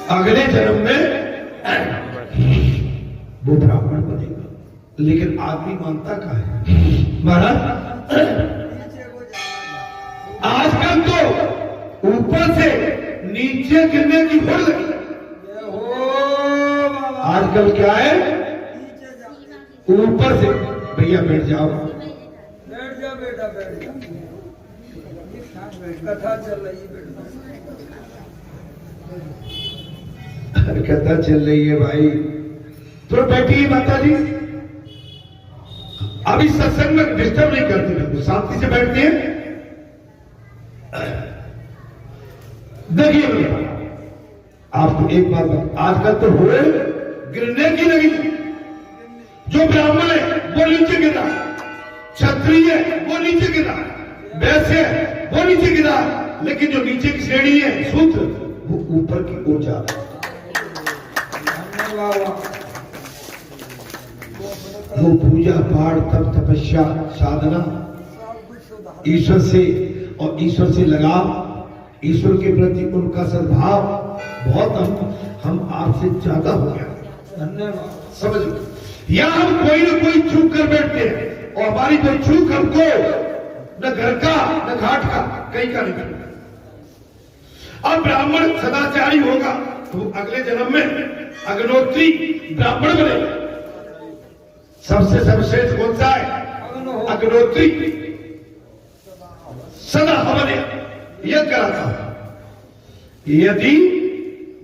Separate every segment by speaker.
Speaker 1: अगले जन्म में वो ब्राह्मण बनेगा। लेकिन आदमी मानता कहाँ है महाराज? आजकल तो ऊपर से नीचे गिरने की होड़ लगी। आजकल क्या है? ऊपर से भैया बैठ जाओ,
Speaker 2: बैठ जा बेटा, बैठ जा। कथा चल रही है,
Speaker 1: कथा चल रही है भाई। तो बैठिए माता जी, अभी सत्संग में डिस्टर्ब नहीं करते, तो शांति से बैठते हैं। देखिए आपको एक बात, आजकल तो हुए गिरने की लगी। जो ब्राह्मण है वो नीचे गिरा, क्षत्रिय है वो नीचे गिरा, वैश्य है वो नीचे गिरा, लेकिन जो नीचे की श्रेणी है शूद्र वो ऊपर की ओर जा रहा है। वो पूजा पाठ तप तपस्या साधना ईश्वर से, और ईश्वर से लगाव, ईश्वर के प्रति उनका सद्भाव बहुत हम आपसे ज्यादा हो गया।
Speaker 2: धन्यवाद।
Speaker 1: समझ या हम कोई ना कोई चूक कर बैठते हैं, और हमारी कोई चूक हमको न घर का न घाट का कहीं का नहीं। अब ब्राह्मण सदाचारी होगा तो अगले जन्म में अग्नोत्री ब्राह्मण बनेगा। सबसे सर्वश्रेष्ठ कौन सा है? अग्नोत्री। सदा हवन यज्ञ कराता है। यदि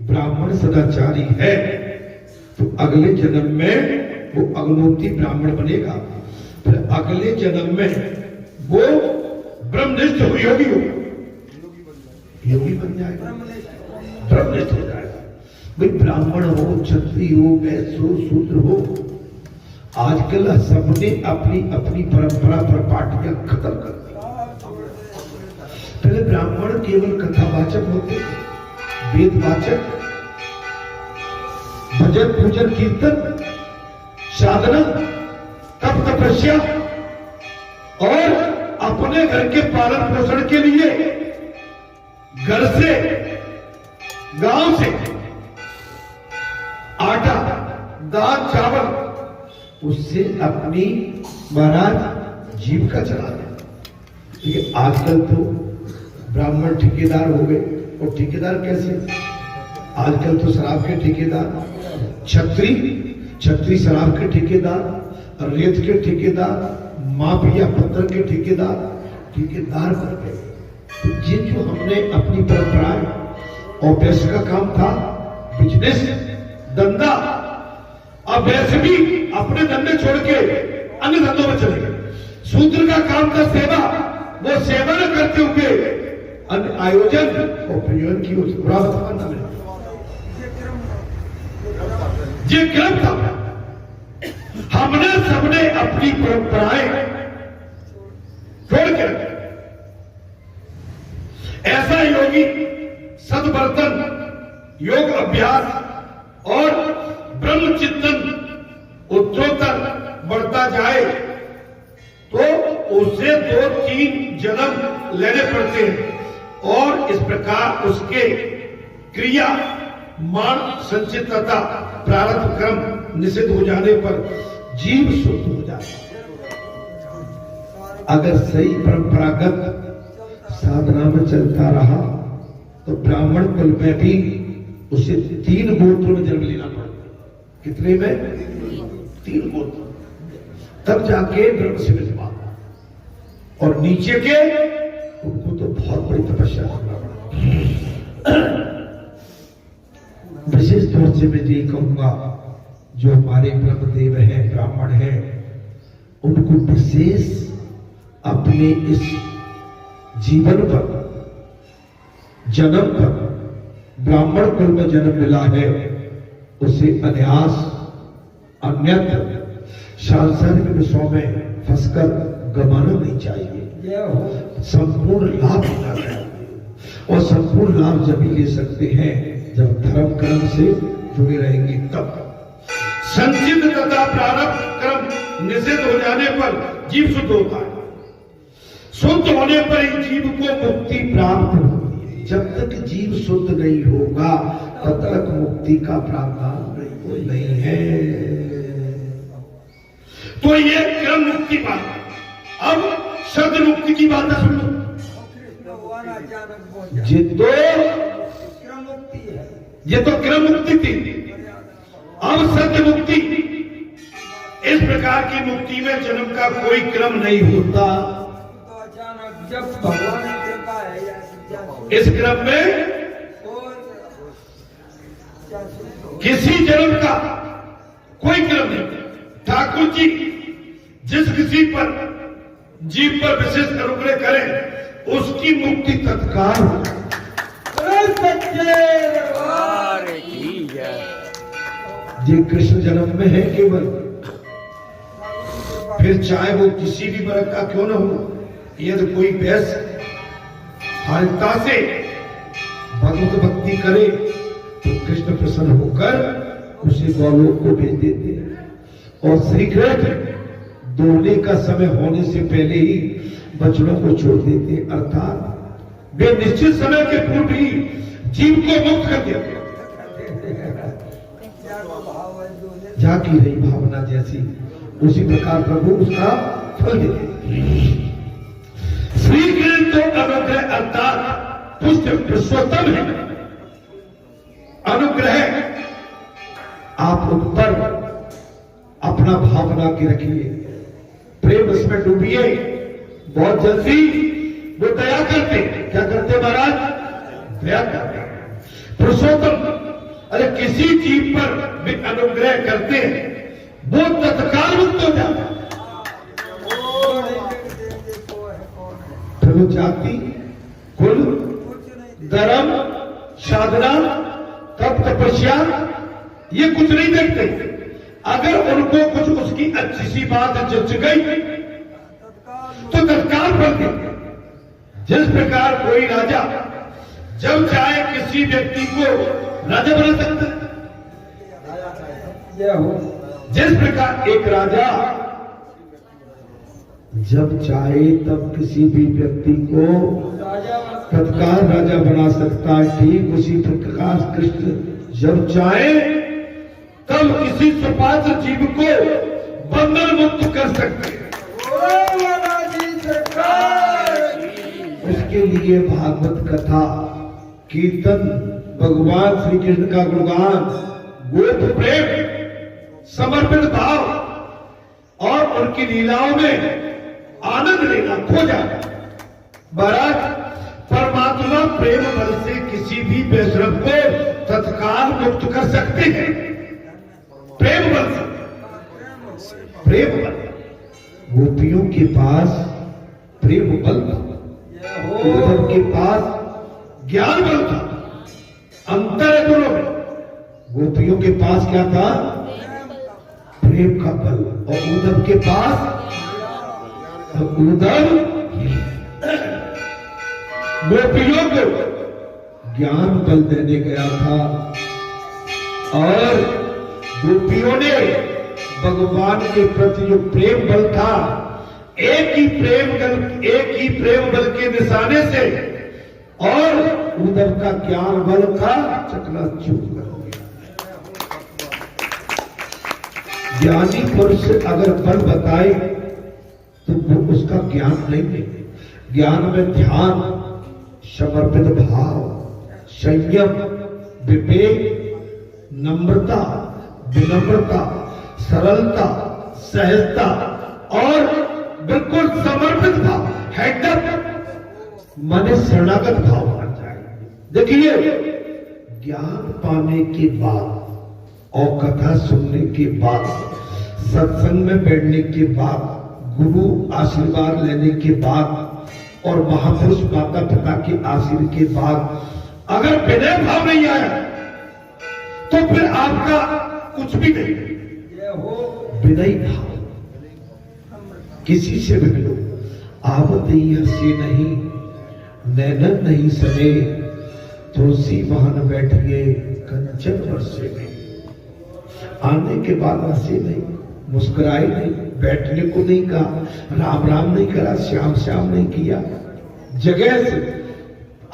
Speaker 1: ब्राह्मण सदाचारी है तो अगले जन्म में वो अग्नोत्री ब्राह्मण बनेगा। फिर अगले जन्म में वो ब्रह्मनिष्ठ योगी होगा, योगी बन जाएगा, ब्रह्मनिष्ठ हो जाएगा। भाई ब्राह्मण हो, क्षत्रिय हो, वैश्य हो, शूद्र हो, आजकल सबने अपनी अपनी परंपरा पर पार्टियां खत्म कर दी। पहले ब्राह्मण केवल कथावाचक होते, वेदवाचक, भजन पूजन कीर्तन साधना तप तपस्या और अपने घर के पालन पोषण के लिए घर से गांव से आटा दाल चावल उससे अपनी महाराज जीविका चला दे। ठीक, आजकल तो ब्राह्मण ठेकेदार हो गए। और ठेकेदार कैसे? आजकल तो शराब के ठेकेदार, छत्री शराब के ठेकेदार, रेत के ठेकेदार, माफिया पत्थर के ठेकेदार बन गए। तो ये जो हमने अपनी परंपराएं, और वैश्य का काम था बिजनेस धंधा, अब वैसे भी अपने धंधे छोड़ के अन्य धंधों में चले गए। शूद्र का काम था सेवा, वो सेवा न करते हुए अन्य आयोजन और प्रयोजन की ओर बुरा मिले। ये क्रम था। हमने सबने अपनी परंपराएं छोड़ के रखे। ऐसा योगी सद्वर्तन, योग अभ्यास और ब्रह्म चिंतन उत्तरोत्तर बढ़ता जाए तो उसे 2-3 जन्म लेने पड़ते हैं, और इस प्रकार उसके क्रिया मान संचित तथा प्रारब्ध क्रम निषिद्ध हो जाने पर जीव शुद्ध हो जाता है। अगर सही परंपरागत साधना में चलता रहा तो ब्राह्मण कुल में भी उसे 3 गोत्रों में जन्म लेना पड़ता। कितने में? 3 गोत्र, तब जाके ब्रह्म से मिल पाता। और नीचे के उनको तो बहुत बड़ी तपस्या करना पड़ा। विशेष तौर से मैं ये कहूंगा, जो हमारे ब्रह्मदेव हैं, ब्राह्मण हैं, उनको विशेष अपने इस जीवन पर, जन्म पर, ब्राह्मण कुल में जन्म मिला है, उसे अन्यास अन्यत्र सांसारिक विषयों में फंसकर गमाना नहीं चाहिए। संपूर्ण लाभ लेना चाहिए, और संपूर्ण लाभ जब ले सकते हैं जब धर्म कर्म से जुड़े रहेंगे। तब संचित तथा प्रारब्ध कर्म निषेध हो जाने पर जीव शुद्ध होता है। शुद्ध होने पर ही जीव को मुक्ति प्राप्त होती है। जब तक जीव शुद्ध नहीं होगा तब तक मुक्ति का प्रावधान नहीं है। तो ये क्रम मुक्ति बात। अब शब्द मुक्ति की बात सुन लो।
Speaker 2: भगवान अचानक बोल
Speaker 1: ये तो
Speaker 2: क्रम मुक्ति है।
Speaker 1: ये तो क्रम मुक्ति थी। अब सत्य मुक्ति, इस प्रकार की मुक्ति में जन्म का कोई क्रम नहीं होता।
Speaker 2: तो अचानक जब भगवान की कृपा है या क्या
Speaker 1: इस क्रम में
Speaker 2: और क्या सुनो?
Speaker 1: किसी जन्म का कोई क्रम नहीं। ठाकुर जी जिस किसी पर जीव पर विशेष अनुग्रह करें उसकी मुक्ति तत्काल हो। ये कृष्ण जन्म में है केवल, फिर चाहे वो किसी भी वर्ग का क्यों न हो, यदि कोई भैंस हरिता से भगवत भक्ति करे तो कृष्ण प्रसन्न होकर उसे गौलोक को भेज देते हैं। और श्री कृष्ण दोहने का समय होने से पहले ही बछड़ों को छोड़ देते हैं, अर्थात वे निश्चित समय के पूर्व ही जीव को मुक्त कर देते हैं। जा की रही भावना जैसी उसी प्रकार प्रभु उसका फल देते हैं। श्री कृष्ण तो अनुग्रह अर्थात पुष्ट पुरुषोत्तम है। अनुग्रह आप उन पर अपना भाव बना के रखिए, प्रेम उसमें डूबिए। बहुत जल्दी वो दया करते। क्या करते महाराज? दया करते। पुरुषोत्तम अरे किसी जीव पर भी अनुग्रह करते हैं वो तत्काल मुक्त हो जाता है। फिर वो जाति, कुल, धर्म, साधना, तप, तपस्या ये कुछ नहीं देखते। अगर उनको कुछ उसकी अच्छी सी बात जच गई तो तत्काल फल देते। जिस प्रकार कोई राजा जब चाहे किसी व्यक्ति को राजा बना सकता है, जिस प्रकार एक राजा जब चाहे तब किसी भी व्यक्ति को तत्काल राजा बना सकता है, ठीक उसी प्रकार कृष्ण जब चाहे तब किसी सुपात्र जीव को बंधन मुक्त कर सकते हैं। उसके लिए भागवत कथा, कीर्तन, भगवान श्री कृष्ण का गुणगान, गोप प्रेम, समर्पित भाव और उनकी लीलाओं में आनंद लेना खो जाना। महाराज परमात्मा प्रेम बल से किसी भी वैष्णव को तत्काल मुक्त कर सकते हैं। प्रेम बल से, प्रेम बल। गोपियों के पास प्रेम बल था, उद्धव के पास ज्ञान बल था। अंतर है दोनों में। गोपियों के पास क्या था? प्रेम का बल। और उद्धव के पास, उद्धव गोपियों को ज्ञान बल देने गया था और गोपियों ने भगवान के प्रति जो प्रेम बल था, एक ही प्रेम बल के निशाने से और उद्धव का ज्ञान बल का चकनाचूर कर दिया। ज्ञानी पुरुष अगर बल बताए तो वो उसका ज्ञान नहीं लेंगे। ज्ञान में ध्यान, समर्पित भाव, संयम, विवेक, नम्रता, विनम्रता, सरलता, सहजता और बिल्कुल समर्पित भाव, हेडअप माने शरणागत भाव बन जाए। देखिए ज्ञान पाने के बाद और कथा सुनने के बाद, सत्संग में बैठने के बाद, गुरु आशीर्वाद लेने के बाद और महापुरुष माता पिता के आशीर्वाद के बाद अगर विनय भाव नहीं आया तो फिर आपका कुछ भी नहीं। विनय भाव किसी से भी लो, आवत ही हंसी नहीं, नैनन नहीं सने, तुलसी वहां बैठिए कंचन वर्षे में। आने के बाद हंसी नहीं, मुस्कुराई नहीं, बैठने को नहीं कहा, राम राम नहीं करा, श्याम श्याम नहीं किया। जगह से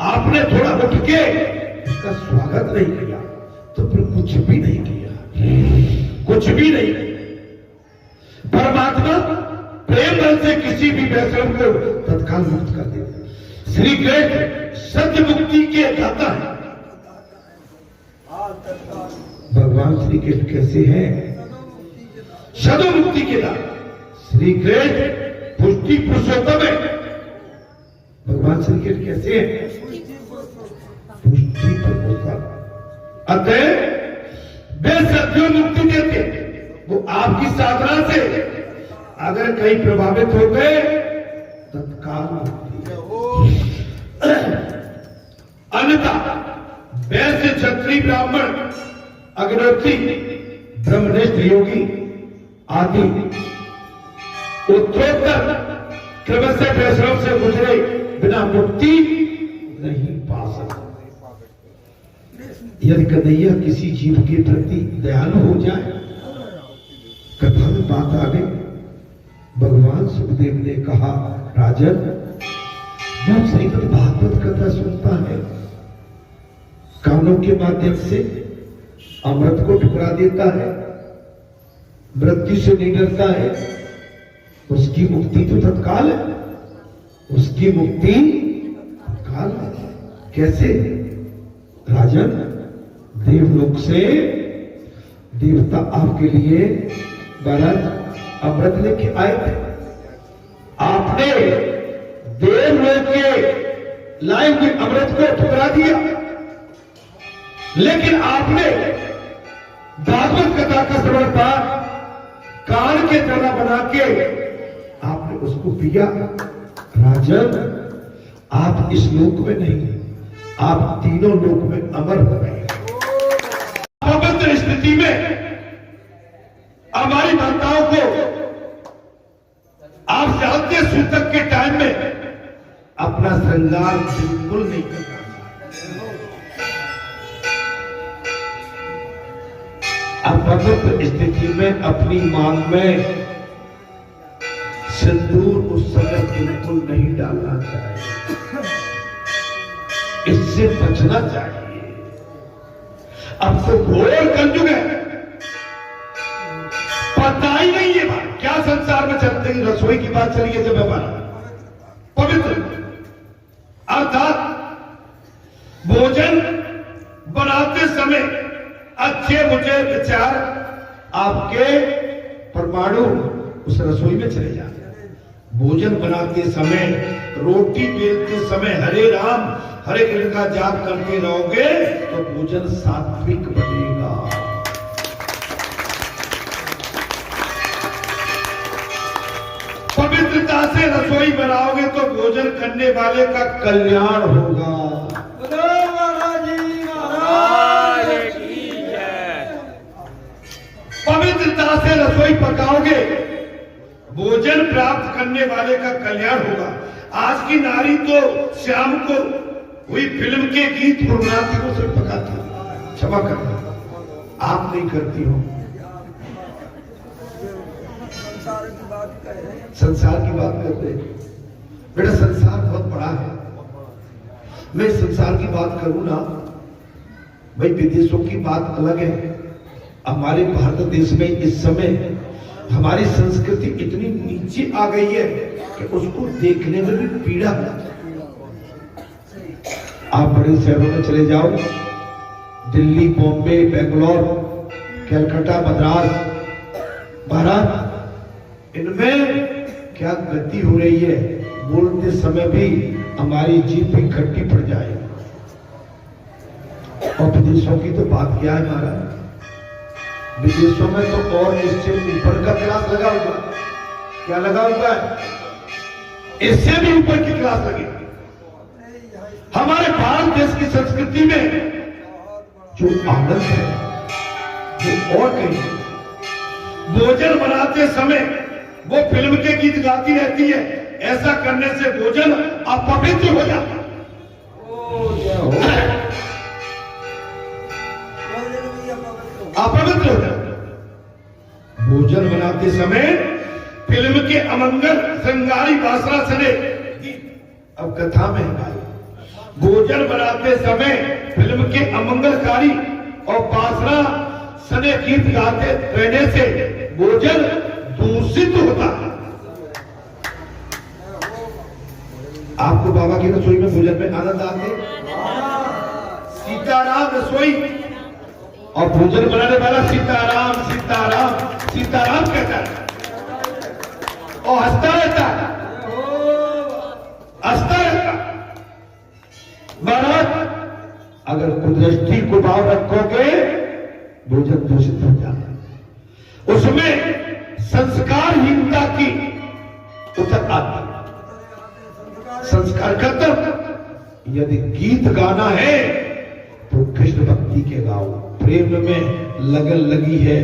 Speaker 1: आपने थोड़ा उठ के उसका स्वागत नहीं किया। कुछ भी नहीं किया, कुछ भी नहीं। परमात्मा प्रेम बल से किसी भी वैष्णव को तत्काल मुक्त कर देता। श्री कृष्ण सत्य मुक्ति के दाता है। भगवान श्री कृष्ण कैसे हैं? सदो मुक्ति के दाता। श्री कृष्ण पुष्टि पुरुषोत्तम है। भगवान श्री कृष्ण कैसे हैं? पुष्टि पुरुषोत्तम। अतः वे सत्यो मुक्ति देते, वो आपकी साधना से अगर कहीं प्रभावित हो गए तत्काल मुक्ति। अन्यथा वैश्य क्षत्रिय ब्राह्मण अग्रवर्ती ब्रह्मनिष्ठ योगी आदि उत्तरोत्तर क्रमशः वैष्णव से गुजरे बिना मुक्ति नहीं पा सकते। यदि कन्हैया किसी जीव के प्रति दयालु हो जाए, कथा में बात आ गई, भगवान सुखदेव ने कहा, राजन जो श्रीमद् भागवत कथा सुनता है, कानों के माध्यम से अमृत को ठुकरा देता है, मृत्यु से नहीं डरता है, उसकी मुक्ति तो तत्काल है, उसकी मुक्ति तत्काल है। कैसे? राजन, देवलोक से देवता आपके लिए भरत अमृत लेके आए थे, आपने देवलोक के लाए हुए अमृत को ठुकरा दिया, लेकिन आपने भागवत कथा का श्रवण पाठ कान के तरह बना के आपने उसको पिया। राजन, आप इस लोक में नहीं, आप तीनों लोक में अमर हो गए। पवित्र स्थिति में हमारी माताओं को आप जानते हैं, सूतक के टाइम में अपना श्रृंगार बिल्कुल नहीं करना। अपवित्र स्थिति में अपनी मांग में सिंदूर उस समय बिल्कुल नहीं डालना चाहिए, इससे बचना चाहिए। अब तो घोर कलयुग है, पता ही नहीं है बात क्या संसार में चलते हैं। रसोई की बात चली है जब हमारा पवित्र अर्थात भोजन बनाते समय अच्छे मुझे विचार आपके परमाणु उस रसोई में चले जाते हैं। भोजन बनाते समय, रोटी बेलते समय हरे राम हरे कृष्ण का जाप करते रहोगे तो भोजन सात्विक बनेगा। पवित्रता से रसोई बनाओगे तो भोजन करने वाले का कल्याण होगा। पवित्रता से रसोई पकाओगे, भोजन प्राप्त करने वाले का कल्याण होगा। आज की नारी तो शाम को हुई फिल्म के गीत प्रोग्राम से पकाती है, क्षमा करना आप नहीं करती हो। संसार की बात कर रहे बेटा, संसार बहुत बड़ा है। मैं संसार की बात करूं ना भाई, विदेशों की बात अलग है। हमारे भारत देश में इस समय हमारी संस्कृति इतनी नीचे आ गई है कि उसको देखने में भी पीड़ा है। आप बड़े शहरों में चले जाओ, दिल्ली, बॉम्बे, बेंगलोर, कलकत्ता, मद्रास, भारत, इनमें क्या गति हो रही है, बोलते समय भी हमारी जीभ भी खट्टी पड़ जाए। और विदेशों की तो बात क्या है महाराज, विदेशों में तो और इससे ऊपर का क्लास लगा हुआ, क्या लगा हुआ है, इससे भी ऊपर की क्लास लगी। हमारे भारत देश की संस्कृति में जो आनंद है वो और कहीं। भोजन बनाते समय वो फिल्म के गीत गाती रहती है, ऐसा करने से भोजन अपवित्र हो जाता है। अपवित्र हो जाता है। भोजन बनाते समय फिल्म के अमंगल श्रृंगारी बासरा सने। अब कथा में भोजन बनाते समय फिल्म के अमंगलकारी और बासरा सने गीत गाते रहने से भोजन दूषित होता है। आपको बाबा की रसोई में भोजन में आनंद आते? सीताराम रसोई और भोजन बनाने वाला सीताराम सीताराम सीताराम कहता है और हंसता रहता है, हंसता रहता है। महाराज अगर कुदृष्टि को भाव रखोगे भोजन दूषित हो जाता है, उसमें संस्कारहीनता की उतर आती है। संस्कार खत्म। यदि गीत गाना है तो कृष्ण भक्ति के गाओ, प्रेम में लगन लगी है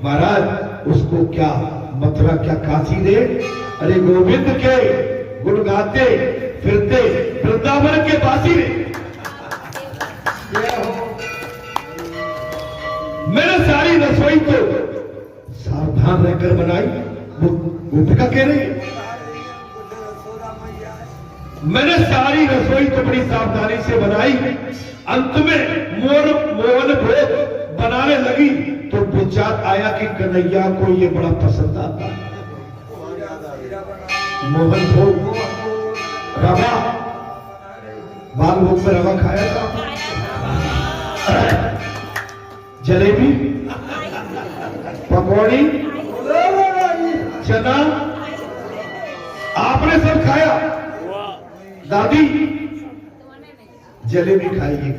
Speaker 1: महाराज, उसको क्या मथुरा क्या काशी रे, अरे गोविंद के गुण गाते फिरते वृंदावन के बासी रे। मैंने सारी रसोई तो सावधान रहकर बनाई, वो गोपिका कह रही है मैंने सारी रसोई तो बड़ी सावधानी से बनाई, अंत में मोहन भोग बनाने लगी तो विचार आया कि कन्हैया को ये बड़ा पसंद आता है। मोहन भोग रवा, बाल भोग में रवा खाया था, जलेबी, पकौड़ी, चना आपने सब खाया। दादी जलेबी खाएगी।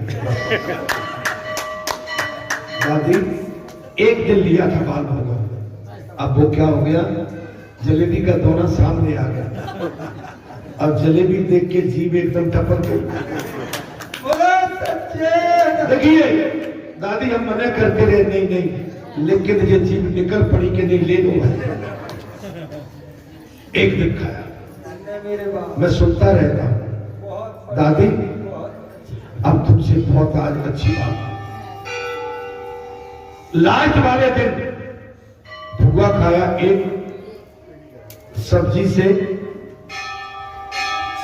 Speaker 1: दादी एक दिन लिया था बाल भोग, अब वो क्या हो गया, जलेबी का दोना सामने आ गया, अब जलेबी देख के जीभ एकदम टपक गई। देखिए दादी हम मना करते रहे, नहीं नहीं, लेकिन ये जीभ निकल पड़ी कि नहीं, ले लो। एक दिन खाया, मैं सुनता रहता हूं, दादी अब तुमसे बहुत आज अच्छी बात, लास्ट वाले दिन भुआ खाया एक सब्जी से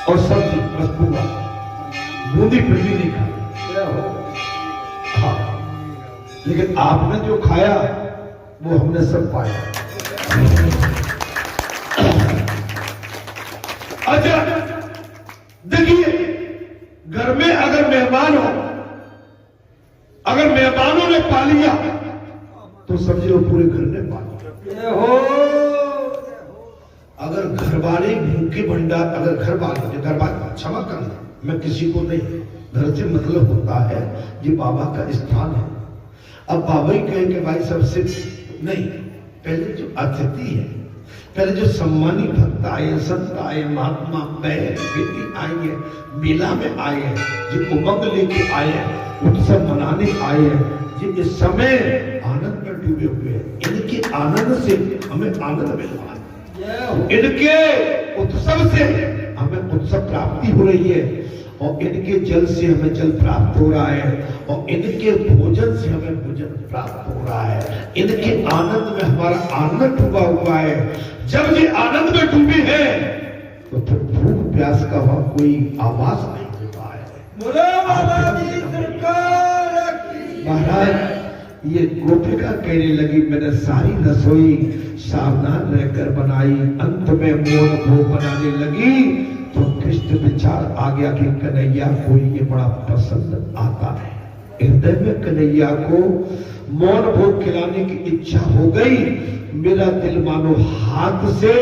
Speaker 1: और सब्जी बस भुआ, बूंदी फिर भी नहीं खाई। हाँ, लेकिन आपने जो खाया वो हमने सब पाया। अच्छा देखिए, घर में अगर मेहमान हो, अगर मेहमानों ने पा लिया तो समझ लो पूरे घर ने पा लिया। अगर घर वाले भूखे भंडार, अगर घर वाले क्षमा करना, मैं किसी को नहीं, घर से मतलब होता है ये बाबा का स्थान है। अब बाबा ही कहे कि भाई सबसे नहीं, पहले जो अतिथि है, पहले जो सम्मानी भक्त आए, संत आए, महात्मा बहन बेटी आई है, मेला में आए हैं, जो उमंग लेके आए हैं, उत्सव मनाने आए हैं, जो इस समय आनंद में डूबे हुए हैं, इनके आनंद से हमें आनंद मिल रहा है, इनके उत्सव से हमें उत्सव प्राप्ति हो रही है, और इनके जल से हमें जल प्राप्त हो रहा है, और इनके भोजन से हमें भोजन प्राप्त हो रहा है, इनके आनंद में हमारा आनंद डूबा हुआ है। जब ये आनंद में डूबे हैं तो फिर भूख प्यास का वहां कोई आवाज नहीं होता है। महाराज ये गोपिका कहने लगी, मैंने सारी रसोई सावधान रहकर बनाई, अंत में मोहन भोग बनाने लगी तो कृष्ण विचार आ गया कि कन्हैया को ये बड़ा पसंद आता है। हृदय में कन्हैया को मौन भोग खिलाने की इच्छा हो गई। मेरा दिल मानो हाथ से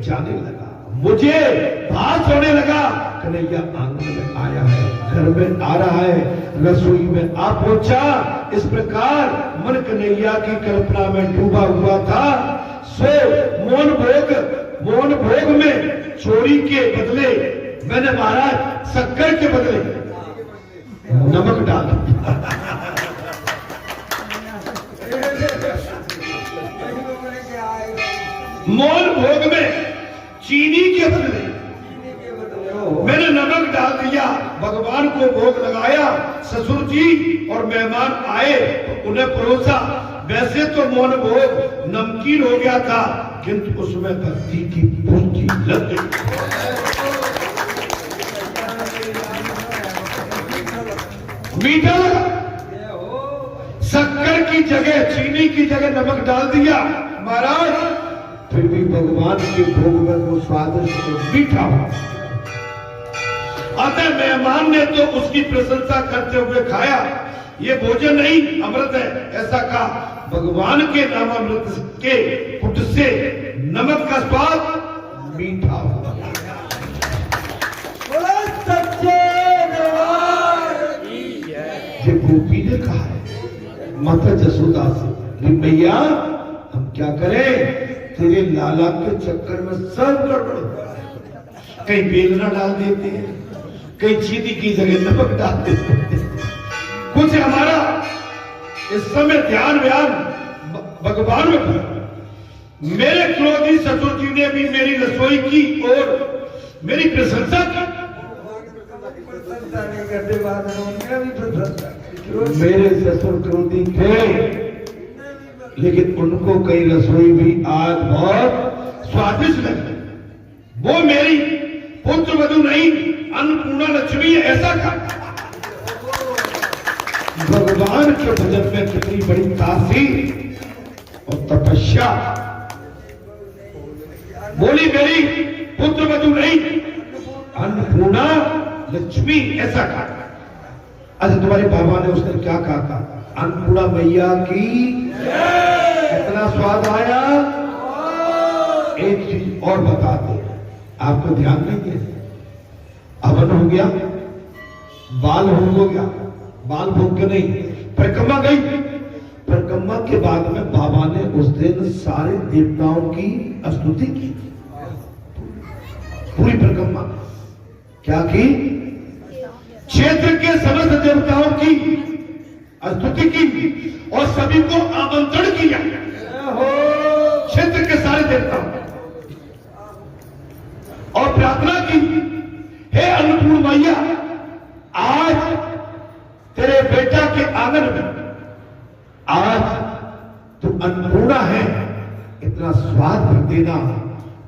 Speaker 1: जाने लगा, मुझे भास होने लगा, कन्हैया आंगन में आया है, घर में आ रहा है, रसोई में आ पहुंचा। इस प्रकार मन कन्हैया की कल्पना में डूबा हुआ था। सो मौन भोग में चोरी के बदले मैंने महाराज शक्कर के बदले नमक डाल दिया। मौन भोग में चीनी के बदले मैंने नमक डाल दिया, भगवान को भोग लगाया। ससुर जी और मेहमान आए तो उन्हें परोसा। वैसे तो मौन भोग नमकीन हो गया था, किंतु उसमें भक्ति की पूंजी लग गई। मीठा लगा, शक्कर की जगह, चीनी की जगह नमक डाल दिया महाराज, फिर भी भगवान के भोग में वो स्वादिष्ट और मीठा हो। अतः मेहमान ने तो उसकी प्रशंसा करते हुए खाया, ये भोजन नहीं अमृत है ऐसा कहा। भगवान के नामामृत के पुट से नमक का स्वाद मीठा हो गया।
Speaker 2: बोलो सच्चे दरबार की जय।
Speaker 1: ये गोपी ने कहा है माता जसोदा से, मैया हम क्या करें, तेरे लाला के चक्कर में सब गड़बड़ हो रहा है। कहीं बेलना डाल देते हैं, कहीं चीनी की जगह नमक डाल देते हैं। कुछ हमारा इस समय ध्यान भगवान में था। मेरे क्रोधी ससुर जी ने भी मेरी रसोई की और मेरी प्रशंसा की।
Speaker 2: प्रशंसा नहीं करते बाद में उनका भी प्रशंसा।
Speaker 1: मेरे ससुर क्रोधी थे, लेकिन उनको कई रसोई भी आज बहुत स्वादिष्ट लगी। वो मेरी पुत्र वधु नहीं अन्नपूर्णा लक्ष्मी है ऐसा कहा। भगवान के भजन में कितनी बड़ी तासीर और तपस्या। बोली मेरी पुत्र वधु नहीं अन्नपूर्णा लक्ष्मी ऐसा कहा। अच्छा तुम्हारे बाबा ने उस दिन क्या कहा था, अन्नपूर्णा मैया की इतना स्वाद आया। एक चीज और बताते आपको ध्यान नहीं दिया, हवन हो गया, बाल हो गया, बाल भोग के नहीं, परिक्रमा गई। परिक्रमा के बाद में बाबा ने उस दिन सारे देवताओं की स्तुति की, पूरी परिक्रमा क्या की, क्षेत्र के समस्त देवताओं की स्तुति की और सभी को आमंत्रण किया, क्षेत्र के सारे देवताओं, और प्रार्थना की, हे अन्नपूर्ण मैया आज तेरे बेटा के आंगन में आज तुम अन्नपूर्णा है, इतना स्वाद भर देना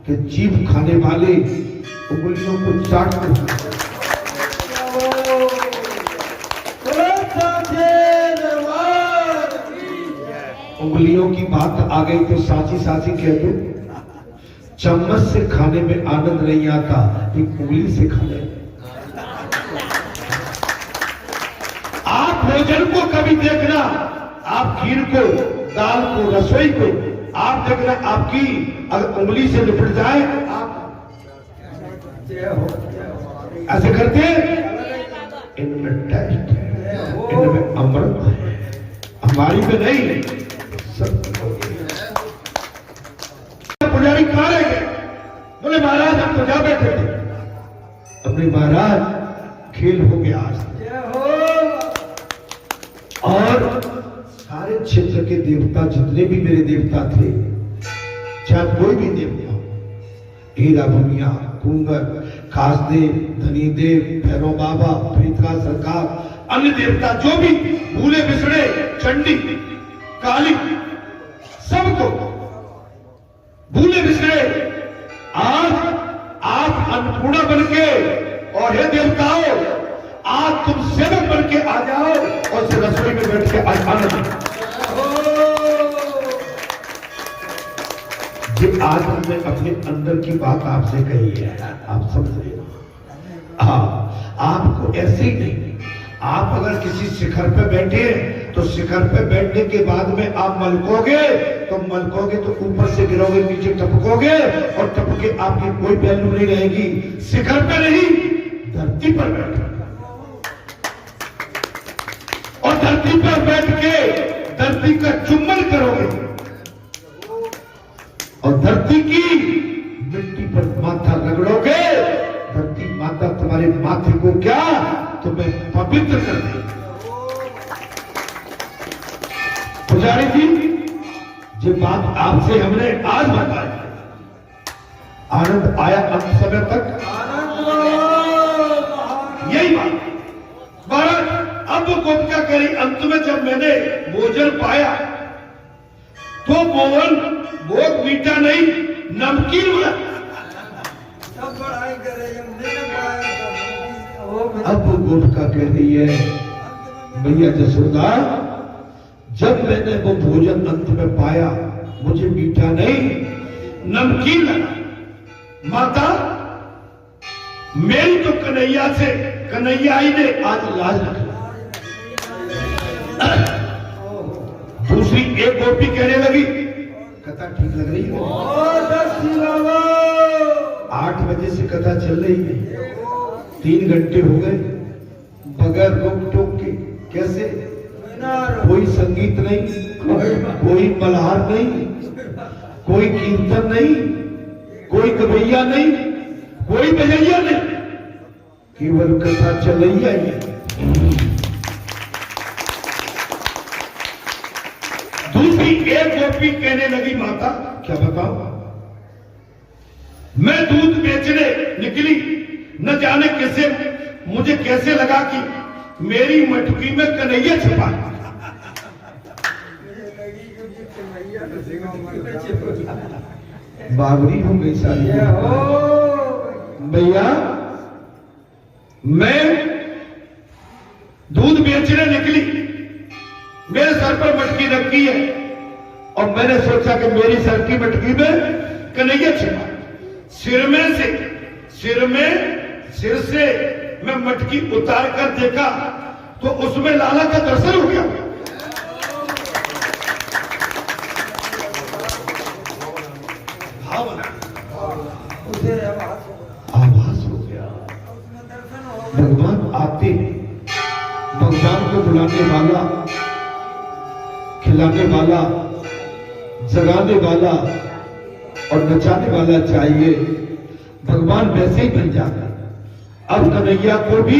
Speaker 1: कि जीभ खाने वाले उंगलियों को चाटते उंगलियों की बात आ गई तो साची साची कह दो। चम्मच से खाने में आनंद नहीं आता, एक उंगली से खाने। आप भोजन को कभी देखना, आप खीर को, दाल को, रसोई को आप देखना, आपकी अगर उंगली से निपट जाए आप ऐसे करते, इनमें टेस्ट है, इनमें अमृत है, हमारी में नहीं। पुजारी कहां रह गए, बोले महाराज हम तो जा बैठे थे। अपने महाराज खेल हो गया आज, और सारे क्षेत्र के देवता जितने भी मेरे देवता थे, चाहे कोई भी देवता, हीरा भूमिया, कुंगर, खासदेव, धनीदेव, भैरव बाबा, प्रीतका सरकार, अन्य देवता जो भी भूले बिसरे, चंडी, काली, सबको भूले बिसरे आज आप अन्नपूर्णा बनके, और हे देवताओं आज तुम सेवक बनके आ जाओ और से रसोई में बैठ के आनंद। ये आज हमने अपने अंदर की बात आपसे कही है, आप समझे। आपको ऐसे ही नहीं, आप अगर किसी शिखर पे बैठे तो शिखर पे बैठने के बाद में आप मलकोगे तो ऊपर से गिरोगे, नीचे टपकोगे और टपके आपकी कोई वैल्यू नहीं रहेगी। शिखर पे नहीं, धरती पर बैठो, और धरती पर बैठ के धरती का चुम्बन करोगे, और धरती की मिट्टी पर माथा रगड़ोगे, धरती माता तुम्हारे माथे को क्या तुम्हें पवित्र कर देगी। पुजारी जी जो बात आपसे हमने आज बताई, आनंद आया अंत समय तक, यही बात महाराज। अब वो गोपिका करी, अंत में जब मैंने भोजन पाया तो मोहन भोग मीठा नहीं नमकीन हुआ।
Speaker 2: सब पढ़ाई करे, नहीं पाया।
Speaker 1: अब वो गोपिका कह रही है, भैया जसोदा जब मैंने वो भोजन अंत में पाया, मुझे मीठा नहीं नमकीन लगा। माता, मेरी तो कन्हैयाई ने आज लाज रखा। दूसरी एक गोपी कहने लगी, कथा ठीक लग रही है? 8 बजे से कथा चल रही है, 3 घंटे हो गए बगैर रोक टोक के। कैसे? कोई संगीत नहीं, कोई मल्हार नहीं, कोई कीर्तन नहीं, कोई गवैया नहीं, कोई बजैया नहीं, केवल कथा चलैया ही है। दूसरी एक गोपी कहने लगी, माता क्या बताओ, मैं दूध बेचने निकली, न जाने कैसे मुझे कैसे लगा कि मेरी मटकी में कन्हैया छिपा। बावरी हो गई सारी। भैया, मैं दूध बेचने निकली, मेरे सर पर मटकी रखी है और मैंने सोचा कि मेरी सर की मटकी में कन्हैया छिपा। सिर से मैं मटकी उतार कर देखा तो उसमें लाला का दर्शन हो गया। आभास हो गया। भगवान आते, भगवान को बुलाने वाला, खिलाने वाला, जगाने वाला और नचाने वाला चाहिए। भगवान वैसे ही बन जाता। अब कन्हैया को भी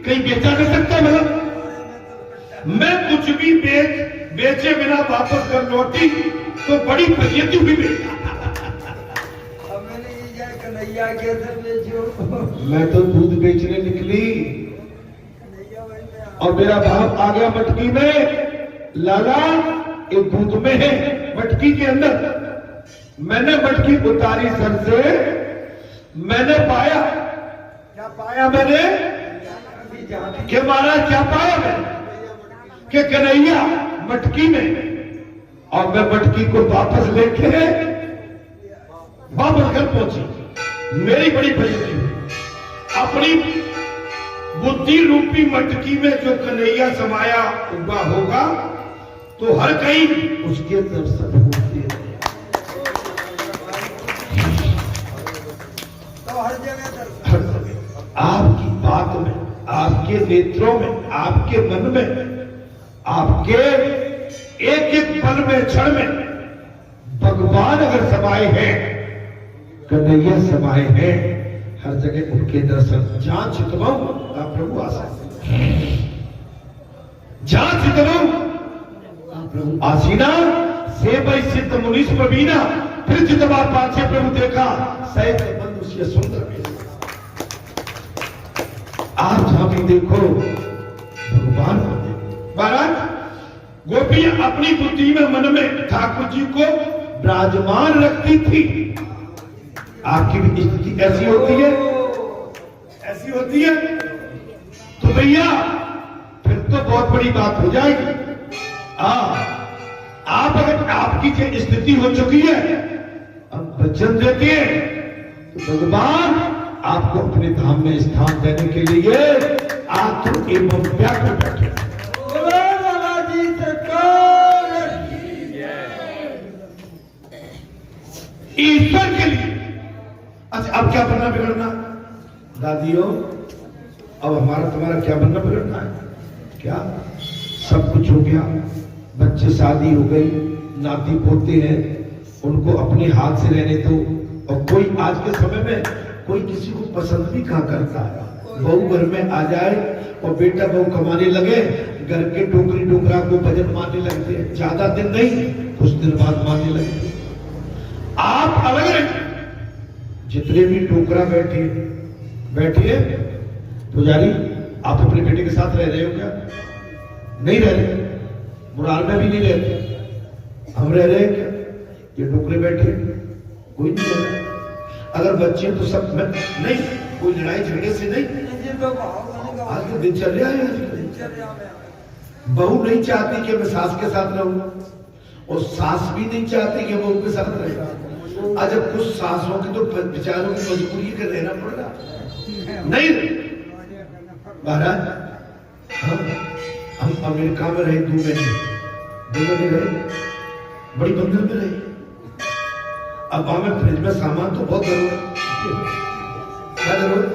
Speaker 1: कहीं बेचा कर सकता है? मतलब मैं कुछ भी बेचे बिना वापस कर लौटी तो बड़ी फजीयत हुई। मैं तो दूध बेचने निकली और मेरा भाव आ गया मटकी में। लाला एक दूध में है, मटकी के अंदर। मैंने मटकी उतारी सर से, मैंने पाया, क्या पाया मैंने? कि महाराज क्या पाया मैंने? कि कन्हैया मटकी में। और मैं मटकी को वापस लेके वापस घर पहुंची। मेरी बड़ी बेइज्जती हुई। अपनी बुद्धि रूपी मटकी में जो कन्हैया समाया हुआ होगा तो हर कहीं उसके दर्शन होते हैं। तो हर जगह आपकी बात में, आपके नेत्रों में, आपके मन में, आपके एक एक पल में, क्षण में भगवान अगर समाये हैं, कन्हैया समाये हैं, हर जगह उनके दर्शन। जहां चितवाऊं प्रभु आसा, जहां चितवाऊं प्रभु आसीना, से भाई सिद्ध मुनीष प्रवीणा, फिर चितवा पाछे प्रभु देखा, सैत मनुष्य सुंदर में। आप जहां भी देखो भगवान को देखो। महाराज, गोपियां अपनी बुद्धि में, मन में ठाकुर जी को विराजमान रखती थी। आपकी भी स्थिति ऐसी होती है? ऐसी होती है तो भैया फिर तो बहुत बड़ी बात हो जाएगी। आप अगर आपकी जो स्थिति हो चुकी है, अब वचन देते हैं तो भगवान आपको अपने धाम में स्थान देने के लिए आतुर एवं व्याकुल बैठे। ईश्वर के लिए। अच्छा, अब क्या बनना बिगड़ना? दादियों, अब हमारा तुम्हारा क्या बनना बिगड़ना है? क्या सब कुछ हो गया, बच्चे शादी हो गई, नाती पोते हैं, उनको अपने हाथ से रहने दो। और कोई आज के समय में कोई किसी को पसंद भी कहाँ करता है। बहू घर में आ जाए और बेटा बहू कमाने लगे, घर के टोकरी टोकरा को भजन मारने लगते हैं। ज्यादा दिन नहीं, कुछ दिन बाद मारने लगते। आप अलग रहे, जितने भी टोकरा बैठिए। पुजारी, आप अपने बेटे के साथ रह रहे हो क्या? नहीं रह रहे। मुरार में भी नहीं रहते। हम रह रहे हैं क्या? ये टोकरे बैठे, कोई नहीं रह रहा। अगर बच्चे तो सब में नहीं, कोई लड़ाई झगड़े से नहीं। आज तो दिनचर्या है। बहू नहीं चाहती कि मैं सास के साथ रहूं और सास भी नहीं चाहती कि बहू के साथ रहे। आज जब कुछ सासों की तो बेचारों की मजबूरी के रहना पड़ रहा नहीं। महाराज हम अमेरिका में रहे 2 महीने रहे, बड़ी बंधन में रहे। अब हमें फ्रिज में सामान तो बहुत जरूरत, क्या जरूरत?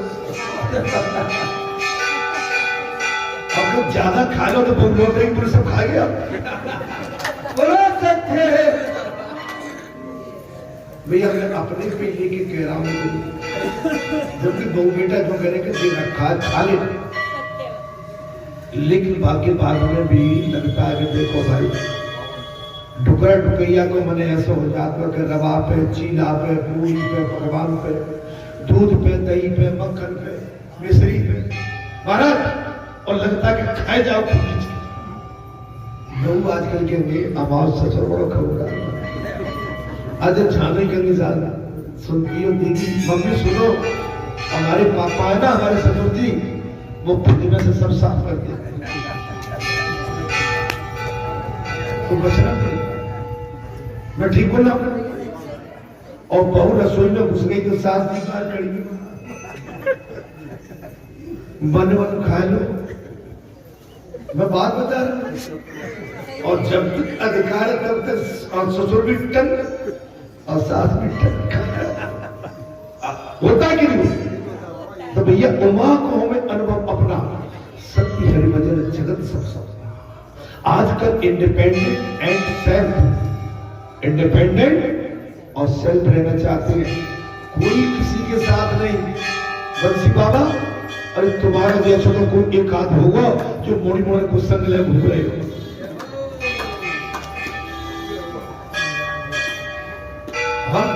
Speaker 1: अब ज्यादा खा लो तो बहुत लोग नहीं, पूरे सब खा गया। बोलो सच्चे भैया, मैं अपने पे लेके कह रहा हूं, जबकि बहू बेटा जो करे कि खा ले, लेकिन बाकी बाद में भी लगता है कि देखो भाई, ढुकरा ढुकैया को मैंने ऐसा हो जाता है कि रवा पे, चीला पे, पूरी पे, पकवान पे, दूध पे, दही पे, मक्खन पे, मिश्री पे, महाराज, और लगता है कि खाए जाओ। लोग आजकल के आवाज ससुर बड़ो खबरा आज झाने के निजान सुनती हो, दीदी मम्मी सुनो, हमारे पापा है ना, हमारे ससुर जी, वो प्रतिमा से सब साफ कर दिया तो बचना पड़ेगा। मैं ठीक बोला? और बहू रसोई में घुस गई तो सास की बात करी, मन खा लो। मैं बात बता रहा हूं। और जब तक अधिकार है तब तक और ससुर भी टन और सास भी टन होता कि नहीं? तो भैया उमा को हमें अनुभव अपना सत्य हरिभजन जगत सब आजकल इंडिपेंडेंट एंड सेल्फ, इंडिपेंडेंट और सेल्फ रहना चाहते हैं, कोई किसी के साथ नहीं। बंसी बाबा, अरे तुम्हारा जैसा तो कोई एक आध होगा जो मोड़ी मोड़ी को संग ले घूम रहे हो। हाँ,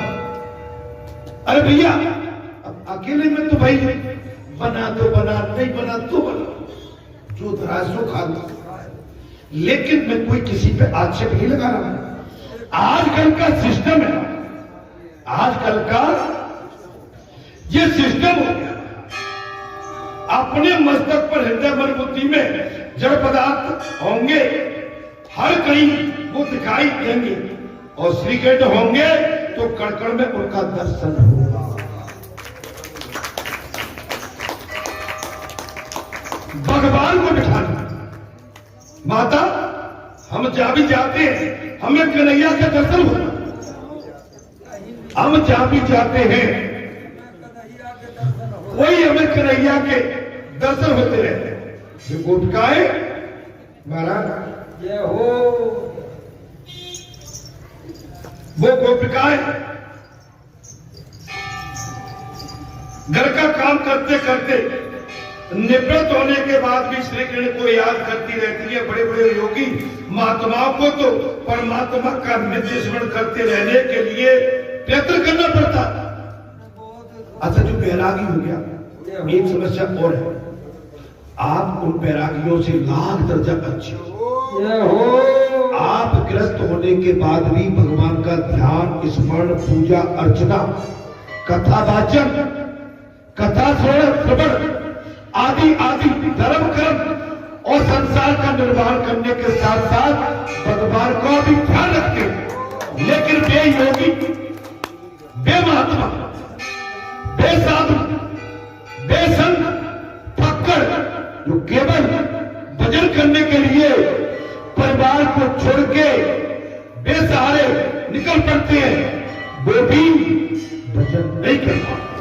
Speaker 1: अरे भैया अकेले में तो भाई बना तो बना, नहीं बना तो बना, जो धरा सो खा लो। लेकिन मैं कोई किसी पे आक्षेप नहीं लगा रहा हूं। आजकल का सिस्टम है, आजकल का ये सिस्टम हो गया, अपने मस्तक पर हृदय मन बुद्धि में जड़ पदार्थ होंगे, हर कहीं वो दिखाई देंगे, और श्रीकृष्ण होंगे तो कड़कड़ में उनका दर्शन होगा। भगवान को बिठाना, माता हम जहां भी जाते हैं हमें कन्हैया का दर्शन होता, हम जहां भी जाते हैं वही हमें कन्हैया के दर्शन होते रहते हैं। गोपिकाएं महाराज
Speaker 2: ये हो,
Speaker 1: वो गोपिकाएं घर का काम करते करते निवृत्त होने के बाद भी श्री कृष्ण को याद करती रहती है। बड़े बड़े योगी महात्माओं को तो परमात्मा का नित्य स्मरण करते रहने के लिए प्रयत्न करना पड़ता। अच्छा, जो बैरागी हो गया, एक समस्या और है, आप उन बैरागियों से लाख दर्जा अच्छे हो। आप ग्रस्त होने के बाद भी भगवान का ध्यान, स्मरण, पूजा अर्चना, कथा वाचन, कथा श्रवण आदि आदि धर्म कर्म और संसार का निर्वाह करने के साथ साथ भगवान को भी ध्यान रखते हैं। लेकिन वे योगी, वे महात्मा, वे साधु, वे संत फक्कड़ जो केवल भजन करने के लिए परिवार को छोड़ के बेसहारे निकल पड़ते हैं, वो भी भजन नहीं कर पाते।